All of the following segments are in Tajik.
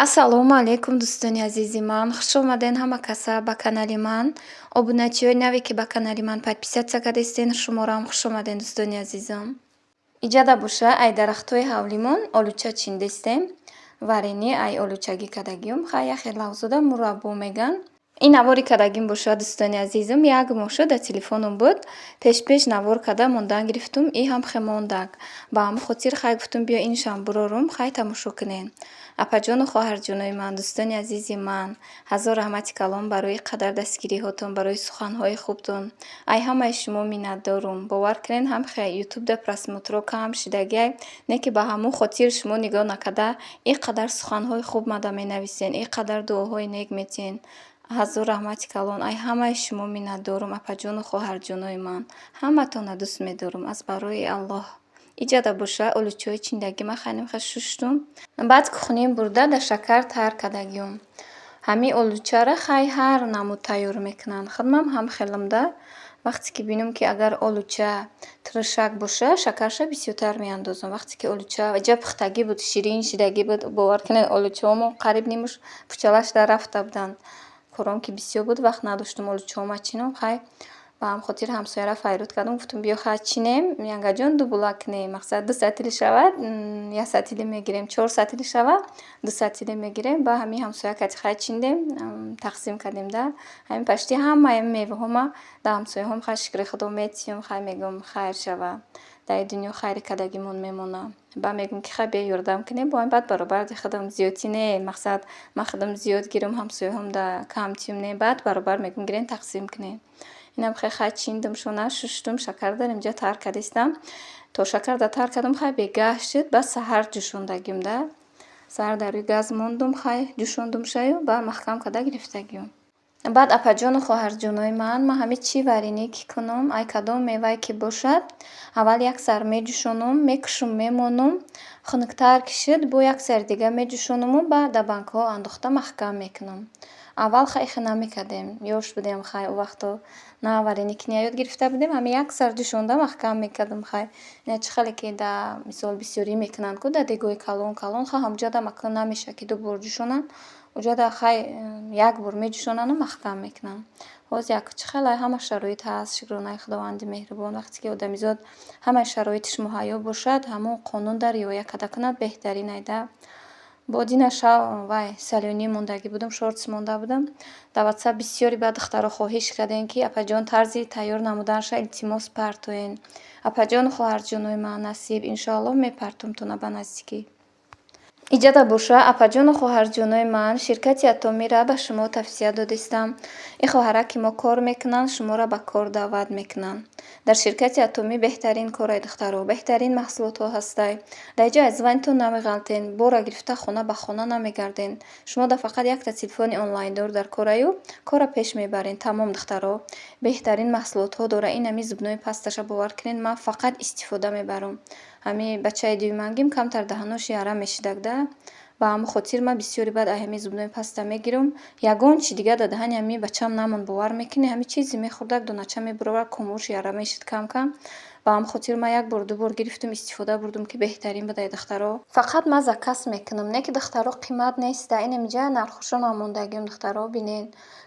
Ассалому алайкум дӯстони азизи ман. Хуш омаден ҳама каса ба канали ман. Обуначиҳои наве ки ба канали ман подписатсия кардастен, шуморо ҳам хуш омаден дӯстони азизам. Иҷада буша ай дарахтҳои ҳавлимон олуча чиндестем. Варени ай олучаги кадагиюм хай яхе лавзуда мураббо меган. Ин навори кадагим буша дӯстони азизам. Як моша да телефонум буд. Пеш навор када мондан гирифтум. И ҳам хе мондаг. Ба ҳамин хотир хай гуфтум биё иншам бурорум хай тамошо кунен. Апаҷону хоҳарҷонои ман, дӯстони азизи ман, ҳазор раҳмати калон барои қадар дастгириҳотон, барои суханҳои хубтон. Ай ҳамаи шумо миннатдорум. Бовар кунед ҳам хе ютубда просмотро кам шидагиай, не ки ба ҳамун хотир шумо нигоҳ накарда ин қадар суханҳои хуб мада менависен, ин қадар дуоҳои нек метиҳен. Ҳазор раҳмати калон. Ай ҳамаи шумо миннатдорум апаҷону хоҳарҷонои ман. Ҳаматонро дӯст медорум аз барои Аллоҳ. Иҷада боша олучаҳои чиндагима хайним хе шуштум. Баъд кухним бурда да шакар тайёр кардагиюм. Ҳамин олучаро хай ҳар намуд тайёр мекунанд. Худмам ҳам хелумда вақте ки бинум ки агар олуча тиршак боша, шакарша бисёртар меандозам. Вақте ки олуча ҷа пухтагӣ буд, ширин шидагӣ буд, бовар кунед олучаҳомо қариб нимуш пучалашда рафта буданд. Кором ки бисёр буд, вақт надоштум олучаҳома чинам. Хай ба ҳам хотир ҳамсояра файруд кардам, гуфтум биё хай чинем, янгаҷон дубула кунем. Мақсад 2 сатили шавад, 1 сатили мегирем, 4 сатили шавад, 2 сатили мегирем. Ба ҳамин ҳамсоя кати хай чиндем, тақсим кардем да. Ҳамин пашти ҳамаи меваҳома да ҳамсояҳом хай шукри худо метиҳам, хай мегӯм хайр шава. Дар ин дунё хайри кадагимон мемона. Ба мегӯм ки хай биё ёрдам кунем, бо ин баъд баробар ди худам зиёдтӣ не. Мақсад ман худам зиёд гирам, ҳамсояҳом да камтиюм не. Баъд баробар мегӯм гирем тақсим кунем. Инам хай хай чиндам шона шуштум, шакар дар инҷа тайёр кардастам. То шакар да тайёр кардам хай бегаҳ шуд, ба саҳар ҷӯшондагиюм да. Саҳар дар рӯи газ мондум, хай ҷӯшондум шаю, ба маҳкам карда гирифтагиюм. Баъд апаҷону хоҳарҷонои ман ҳамин чӣ варенӣ ки кунам, ай кадом мевае ки бошад, аввал як сар меҷӯшонам, мекушум, мемонам, хунуктар ки шуд, бо як сари дига меҷӯшонаму баъд дар банкаҳо андохта маҳкам мекунам. Аввал хай хе намекардем, ёш будем хай он вақто на варенӣ кунӣ ёд гирифта будем, ҳамин як сар ҷӯшонда маҳкам мекардам хай. Иначе хеле ки да мисол бисёрӣ мекунанд ку да дегои калон, хай ҳамҷода маҳкам намешавад ки дубор ҷӯшонанд. Уҷода хай як бор меҷӯшонанду маҳкам мекунанд. Ҳоз якчи хеле ҳама шароит ҳаст, шукронаи худованди меҳрубон. Вақте ки одамизод ҳамаи шароитиш муҳайё бошад, ҳамон қонун да риоя карда кунад беҳтарин айда. Бодина шав вай салёнӣ мондагӣ будам, шортс монда будам. Дар ватсап бисёри ба духтаро хоҳиш кардем ки апаҷон тарзи тайёр намуданша илтимос партоен. Апаҷону хоҳарҷонои ман насиб иншоаллоҳ мепартумтона ба наздикӣ. Иҷада боша апаҷону хоҳарҷонои ман, ширкати Атомира ба шумо тавсия додастам. Ин хоҳара ки мо кор мекунанд, шуморо ба кор даъват мекунанд. Дар ширкати Атоми беҳтарин кораи духтаро, беҳтарин маҳсулотҳо ҳастай. Дар ҷо аз вайнтон намеғалтен, бора гирифта хона ба хона намегарден. Шумо да фақат якта телефони онлайндор дар кораю, кора пеш мебарен. Тамом духтаро, беҳтарин маҳсулотҳо дора. Ин ҳамин зубнои пасташа бовар кунед, ман фақат истифода мебарам. Ҳамин бачаи дуюмангим камтар даҳанаш яра мешидад да. Ба ҳамин хотир ман бисёри баъд ҳамин зубнои паста мегирам. Ягон чи дига да даҳани ҳамин бачам намонд, бовар мекунӣ, ҳамин чизе мехӯрдак донача мебуравад, кумуш яра мешид кам кам. Ба ҳамин хотир ман як бор ду бор гирифтум, истифода бурдум ки беҳтарин будаи духтаро. Фақат ман заказ мекунам, не ки духтаро қимат неста. Ин инҷа нархошро намондагиюм духтаро бинен.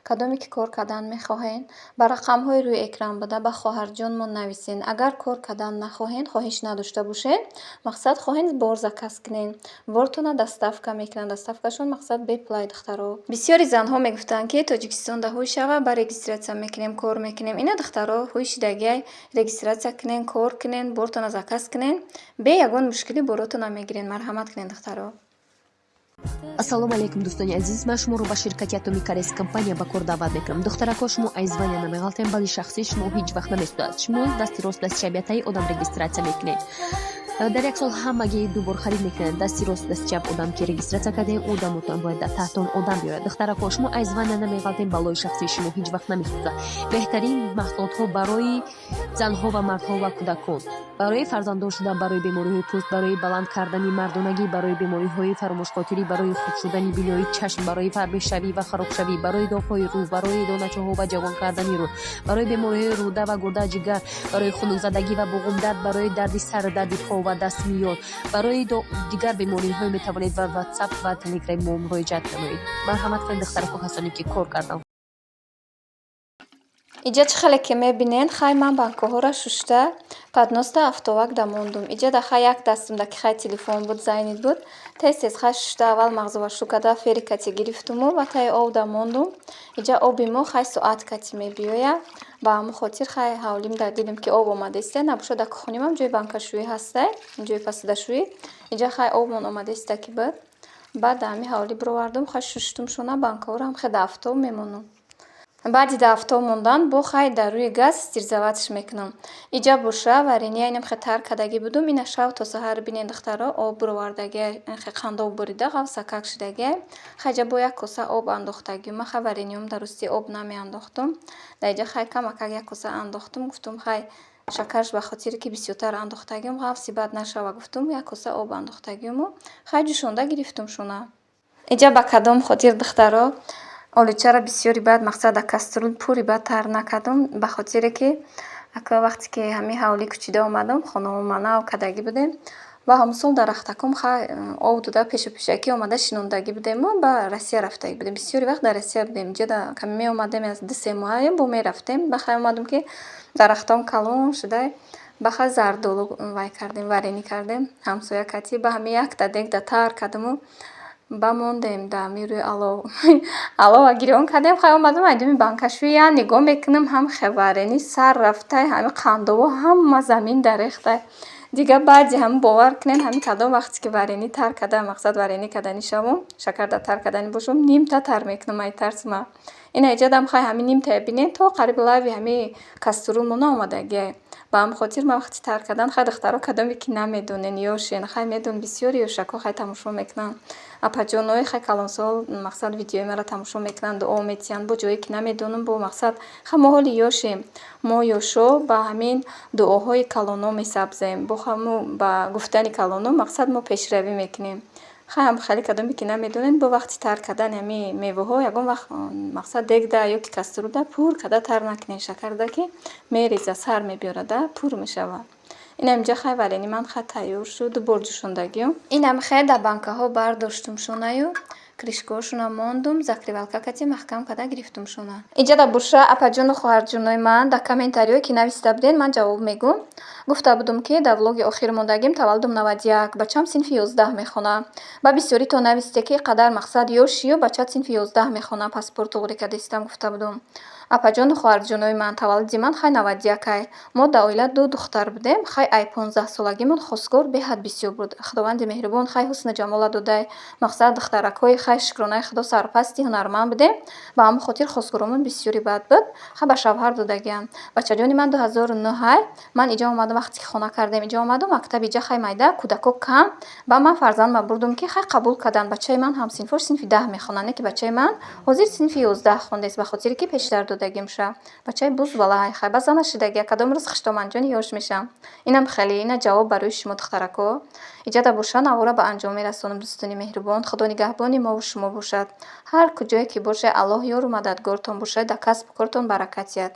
Кадоме ки кор кардан мехоҳен, ба рақамҳои рӯи экран буда ба хоҳарҷонмон нависен. Агар кор кардан нахоҳен, хоҳиш надошта бошед, мақсад хоҳен бор заказ кунен. Бортона доставка мекунанд. Доставкашон мақсад беплай духтаро. Бисёри занҳо мегуфтанд ки Тоҷикистон да ҳуй шава, ба регистратсия мекунем, кор мекунем. Ина духтаро ҳуй шидагиай регистратсия кунен, кор кунен, бортона заказ кунен, бе ягон мушкилӣ боротона мегирен. Марҳамат кунен духтаро. Ассалому алайкум дӯстони азиз, ман шуморо ба ширкати Атоми Карес компания ба кор даъват мекунам. Духтарако шумо айзвания намеғалтем, бали шахси шумо ҳеҷ вақт намесудад. Шумо дасти рост дасти чапятаи одам регистратсия мекунед. дар як сол ҳамаги ду бор харид мекунед. Дасти рост дасти чап одам ки регистратсия кардем, одамотон бояд дар таҳтон одам биёяд. духтарако шумо айзвания намеғалтем, балои шахси шумо ҳеҷ вақт намесудад. беҳтарин маҳсулотҳо барои занҳо ва мардҳо ва кӯдакон, барои фарзанддор шудан, барои бемориҳои пӯст, барои баланд кардани мардонагӣ, барои бемориҳои фаромӯшхотирӣ, барои хурд шудани бинёи чашм, барои фарбешавӣ ва харобшавӣ, барои догҳои рӯ, барои доначаҳо ва ҷавон кардани рӯ, барои бемориҳои рӯда ва гурда, ҷигар, барои хунукзадагӣ ва буғумдард, барои дарди сар, дарди по ва дастмиёр. Барои дигар бемориҳо метавонед ба WhatsApp ва Telegram мо муроҷиат намоед. Марҳамат кунед духтараку касоне ки кор кардам. Иҷа чӣ хеле ки мебинед, хай ман банкаҳоро шушта падноста автовак да мондум. Иҷа да хай як дастумда ки хай телефон буд, зайнит буд. Тез хай шушта аввал мағзова шу када фери кати гирифтуму ва таи об да мондум. Иҷа оби мо хай соат кати мебиёя. Ба ҳамун хотир хай ҳавлим да дидим ки об омадааста. Набошад ак хонимам ҷои банкашӯӣ ҳастай, ҷои фасидашӯӣ. Иҷа хай обмон омадааста ки буд. Баъд да ҳами ҳавлӣ бировардум, хай шуштум шуна банкаҳоро ҳам хе да автов мемонам. Баъди да автов мондан бо хай дар рӯи газ стирзаватш мекунам. Иҷа боша варения инам хе тар кадагӣ будум. Ина шав то саҳар бинен духтаро об бировардагия, хе қандов бурида гав сакак шудагия. Хай ҷа бо як коса об андохтагиум. Ма хай варениям дар рости об намеандохтум. Да иҷа хай камакак як коса андохтум. Гуфтум хай шакарш ба хотире ки бисёртар андохтагиум ғавси бад нашава. Гуфтум як коса об андохтагиуму хай ҷӯшонда гирифтум шуна. Иҷа ба кадом хотир духтаро олучаро бисёри баъд мақсад да каструл пури баъд тар накардум, ба хотире ки ака вақте ки ҳами ҳавлӣ кучида омадам, хонао манав кадагӣ будем. Ба ҳамсол дар Рахтаком хай об дуда пешу пешакӣ омада шинондагӣ будему, ба Россия рафтагӣ будем. Бисёри вақт дар Россия будем. Иҷа да каме меомадем аз 2-3 моҳаем бо мерафтем. Ба хай омадем ки дар Рахтаком калон шуда ба хай зардолу вай кардем, варенӣ кардем. Ҳамсоя кати ба ҳами як да дег да тар кардаму ба мондем да ҳами рӯи алов. Алова гирён кардем, хай омадам айдуми банкашӯӣ я нигоҳ мекунам, ҳам хе варенӣ сар рафтай, ҳами қандово ҳама замин да рехтай. Дигар баъди ҳами бовар кунед, ҳами кадом вақте ки варенӣ тар када, мақсад варенӣ каданӣ шавам, шакар да тар каданӣ бошам, нимта тар мекунам, айтарсма. Ина иҷа дам хай ҳами нимтая бинед, то қариби лави ҳами каструл мо наомадагия. Ба ҳамин хотир ма вақти тар кардан хай духтаро кадоме ки намедонен ёшен, хай медон бисёри ёшако хай тамошо мекунанд. Апаҷонои хай калонсол мақсад видеои маро тамошо мекунанд, дуо метиҳанд бо ҷое ки намедонам, бо мақсад хай мо ҳоли ёшем. Мо ёшо ба ҳамин дуоҳои калоно месабзем. Бо ҳамо ба гуфтани калоно мақсад мо пешравӣ мекунем. Хай ҳам хеле кадоме ки намедонед, бо вақти тар кардани ҳами меваҳо ягон вақт мақсад дегда ё ки каструлда пур када тар накунед, шакарда ки мереза, сар мебиёрада, пур мешавад. Инам ҷа хай варени ман хай тайёр шуд, бор ҷӯшондагиём. Инам хай да банкаҳо бардоштум шунаю кришкаҳошуна мондум, закривалка кати маҳкам када гирифтум шуна. Иҷа да боша апаҷону хоҳарҷонои ман да комментариҳое ки нависта будед ман ҷавоб мегӯм. Гуфта будум ки дар влоги охир мондагим таваллудум 91, бачам синфи 11 мехонад. Ба бисёрито нависте ки қадар мақсад ёшию бачат синфи 11 мехонад, паспорт оғри кардастам гуфта будум. Апаҷону хоҳарҷонои ман таваллуди ман хай 91-ай. Мо да оила 2 духтар будем. Хай ай 15-солагимон хосгор беҳад бисёр буд. Худованди меҳрубон хай ҳусну ҷамола додай. Мақсад духтаракҳои хай шукронаи худо сарпасти ҳунарманд будем. Ба ҳамон хотир хосгоромон бисёри бад буд. Хай ба шавҳар додагиам. Бачаҷони ман 2009-ай. Ман иҷа омадам вақте ки хона кардем иҷа омадам мактаб иҷа хай майда кӯдако кам. Ба ман фарзандма бурдум ки хай қабул карданд. Бачаи ман ҳамсинфош синфи 10 мехонанд, не ки бачаи ман ҳозир синфи 11 хондааст, ба хотире ки пештар додагимша. Бачаи буз балай хай ба зана шудагия кадом рӯз хиштоманҷони ёш мешам. Инам хеле ина ҷавоб барои шумо духтарако. Иҷа да боша навора ба анҷом мерасонам. дӯстони меҳрубон, худо нигаҳбони мову шумо бошад. Ҳар куҷое ки боше Аллоҳ ёру мададгортон бошад, дар касбу кортон баракат диҳад.